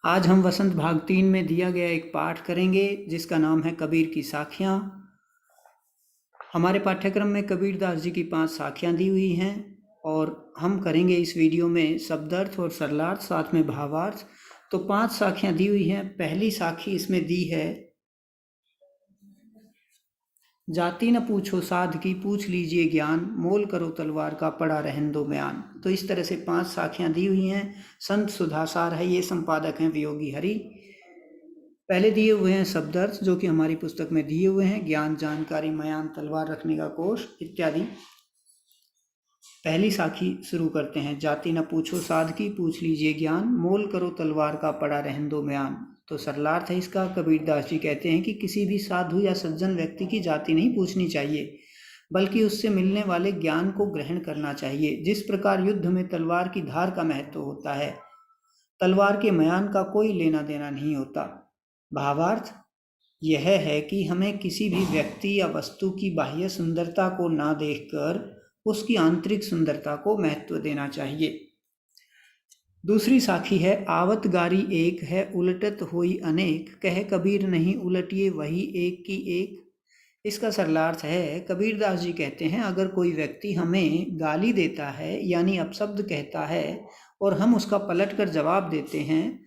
आज हम वसंत भाग 3 में दिया गया एक पाठ करेंगे जिसका नाम है कबीर की साखियाँ। हमारे पाठ्यक्रम में कबीरदास जी की 5 साखियाँ दी हुई हैं और हम करेंगे इस वीडियो में शब्दार्थ और सरलार्थ साथ में भावार्थ। तो 5 साखियाँ दी हुई हैं। पहली साखी इसमें दी है, जाति न पूछो साध की पूछ लीजिए ज्ञान, मोल करो तलवार का पड़ा रहन दो म्यान। तो इस तरह से 5 साखियाँ दी हुई हैं। संत सुधासार है, ये संपादक हैं वियोगी हरि। पहले दिए हुए हैं शब्दार्थ जो कि हमारी पुस्तक में दिए हुए हैं, ज्ञान जानकारी मयान तलवार रखने का कोष इत्यादि। पहली साखी शुरू करते हैं, जाति न पूछो साध की पूछ लीजिए ज्ञान, मोल करो तलवार का पड़ा रहन दो म्यान। तो सरलार्थ है इसका। कबीरदास जी कहते हैं कि किसी भी साधु या सज्जन व्यक्ति की जाति नहीं पूछनी चाहिए, बल्कि उससे मिलने वाले ज्ञान को ग्रहण करना चाहिए। जिस प्रकार युद्ध में तलवार की धार का महत्व होता है, तलवार के म्यान का कोई लेना देना नहीं होता। भावार्थ यह है कि हमें किसी भी व्यक्ति या वस्तु की बाह्य सुंदरता को ना देखकर उसकी आंतरिक सुंदरता को महत्व देना चाहिए। दूसरी साखी है, आवत गारी एक है उलटत होई अनेक, कह कबीर नहीं उलटिए वही एक की एक। इसका सरलार्थ है, कबीरदास जी कहते हैं अगर कोई व्यक्ति हमें गाली देता है यानी अपशब्द कहता है और हम उसका पलट कर जवाब देते हैं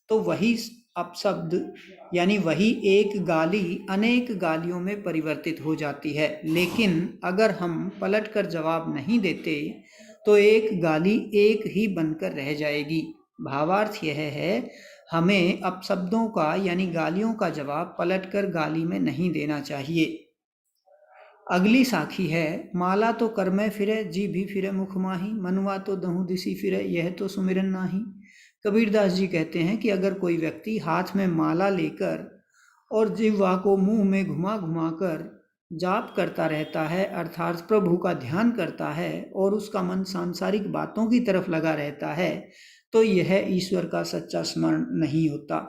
तो वही अपशब्द यानी वही एक गाली अनेक गालियों में परिवर्तित हो जाती है। लेकिन अगर हम पलट कर जवाब नहीं देते तो एक गाली एक ही बनकर रह जाएगी। भावार्थ यह है, हमें अपशब्दों का यानी गालियों का जवाब पलटकर गाली में नहीं देना चाहिए। अगली साखी है, माला तो कर में फिरे जी भी फिरे मुख माही, मनुआ तो दहु दिसी फिरे यह तो सुमिरन नाही। कबीरदास जी कहते हैं कि अगर कोई व्यक्ति हाथ में माला लेकर और जिह्वा को मुंह में घुमा घुमा कर जाप करता रहता है, अर्थात प्रभु का ध्यान करता है और उसका मन सांसारिक बातों की तरफ लगा रहता है, तो यह ईश्वर का सच्चा स्मरण नहीं होता।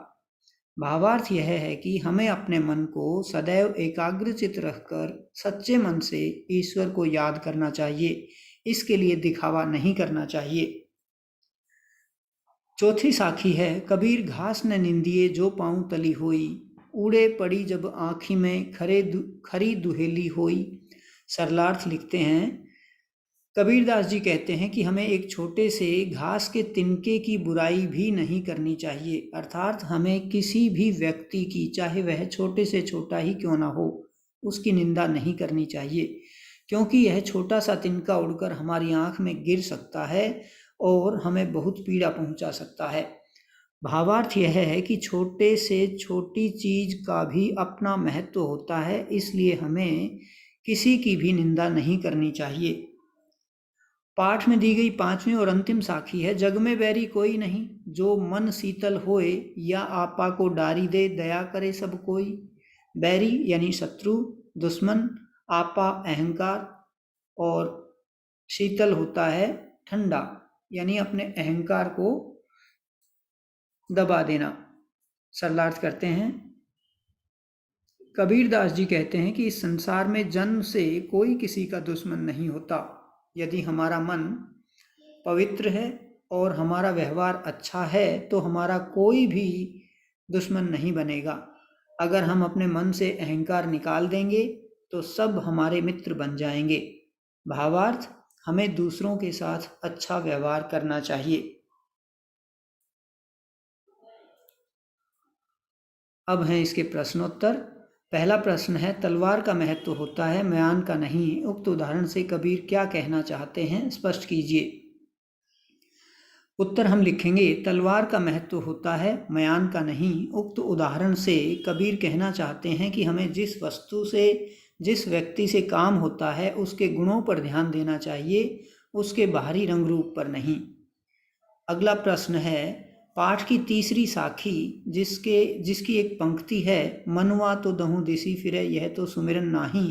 भावार्थ यह है कि हमें अपने मन को सदैव एकाग्रचित रखकर सच्चे मन से ईश्वर को याद करना चाहिए। इसके लिए दिखावा नहीं करना चाहिए। चौथी साखी है, कबीर घास न निंदिए जो पाँव तली होई, उड़े पड़ी जब आँखी में खरी दुहेली होई। सरलार्थ लिखते हैं, कबीरदास जी कहते हैं कि हमें एक छोटे से घास के तिनके की बुराई भी नहीं करनी चाहिए, अर्थात हमें किसी भी व्यक्ति की, चाहे वह छोटे से छोटा ही क्यों ना हो, उसकी निंदा नहीं करनी चाहिए, क्योंकि यह छोटा सा तिनका उड़कर हमारी आंख में गिर सकता है और हमें बहुत पीड़ा पहुंचा सकता है। भावार्थ यह है कि छोटे से छोटी चीज का भी अपना महत्व होता है, इसलिए हमें किसी की भी निंदा नहीं करनी चाहिए। पाठ में दी गई 5वीं और अंतिम साखी है, जग में बैरी कोई नहीं, जो मन शीतल होए या आपा को डारी दे, दया करे सब कोई। बैरी यानी शत्रु, दुश्मन, आपा अहंकार और शीतल होता है ठंडा, यानी अपने अहंकार को दबा देना। सरलार्थ करते हैं, कबीरदास जी कहते हैं कि इस संसार में जन्म से कोई किसी का दुश्मन नहीं होता। यदि हमारा मन पवित्र है और हमारा व्यवहार अच्छा है तो हमारा कोई भी दुश्मन नहीं बनेगा। अगर हम अपने मन से अहंकार निकाल देंगे तो सब हमारे मित्र बन जाएंगे। भावार्थ, हमें दूसरों के साथ अच्छा व्यवहार करना चाहिए। अब हैं इसके प्रश्नोत्तर। पहला प्रश्न है, तलवार का महत्व होता है म्यान का नहीं, उक्त उदाहरण से कबीर क्या कहना चाहते हैं, स्पष्ट कीजिए। उत्तर हम लिखेंगे, तलवार का महत्व होता है म्यान का नहीं, उक्त उदाहरण से कबीर कहना चाहते हैं कि हमें जिस वस्तु से, जिस व्यक्ति से काम होता है उसके गुणों पर ध्यान देना चाहिए, उसके बाहरी रंग रूप पर नहीं। अगला प्रश्न है, पाठ की तीसरी साखी जिसकी एक पंक्ति है, मनुआ तो दहु दिसी फिरे यह तो सुमिरन नाही,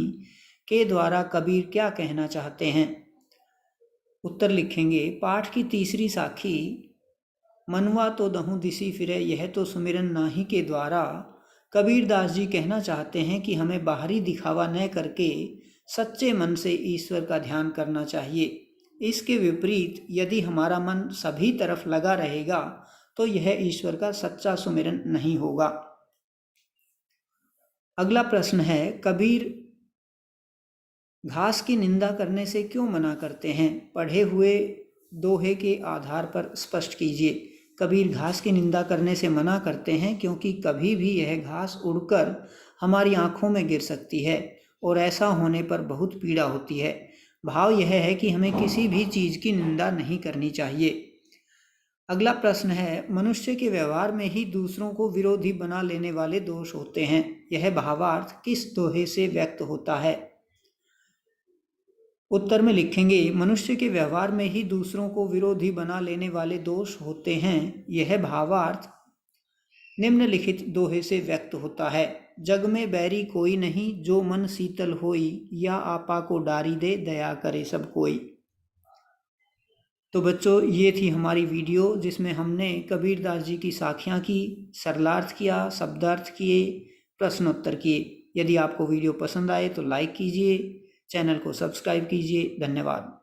के द्वारा कबीर क्या कहना चाहते हैं। उत्तर लिखेंगे, पाठ की तीसरी साखी मनुआ तो दहु दिसी फिरे यह तो सुमिरन नाही के द्वारा कबीरदास जी कहना चाहते हैं कि हमें बाहरी दिखावा न करके सच्चे मन से ईश्वर का ध्यान करना चाहिए। इसके विपरीत यदि हमारा मन सभी तरफ लगा रहेगा तो यह ईश्वर का सच्चा सुमिरन नहीं होगा। अगला प्रश्न है, कबीर घास की निंदा करने से क्यों मना करते हैं? पढ़े हुए दोहे के आधार पर स्पष्ट कीजिए। कबीर घास की निंदा करने से मना करते हैं क्योंकि कभी भी यह घास उड़कर हमारी आंखों में गिर सकती है और ऐसा होने पर बहुत पीड़ा होती है। भाव यह है कि हमें किसी भी चीज़ की निंदा नहीं करनी चाहिए। अगला प्रश्न है, मनुष्य के व्यवहार में ही दूसरों को विरोधी बना लेने वाले दोष होते हैं। यह भावार्थ किस दोहे से व्यक्त होता है? उत्तर में लिखेंगे, मनुष्य के व्यवहार में ही दूसरों को विरोधी बना लेने वाले दोष होते हैं। यह भावार्थ निम्नलिखित दोहे से व्यक्त होता है। जग में बैरी कोई नहीं, जो मन शीतल होई, या आपा को डारी दे, दया करे सब कोई। तो बच्चों, ये थी हमारी वीडियो जिसमें हमने कबीरदास जी की साखियाँ की, सरलार्थ किया, शब्दार्थ किए, प्रश्नोत्तर किए। यदि आपको वीडियो पसंद आए तो लाइक कीजिए, चैनल को सब्सक्राइब कीजिए। धन्यवाद।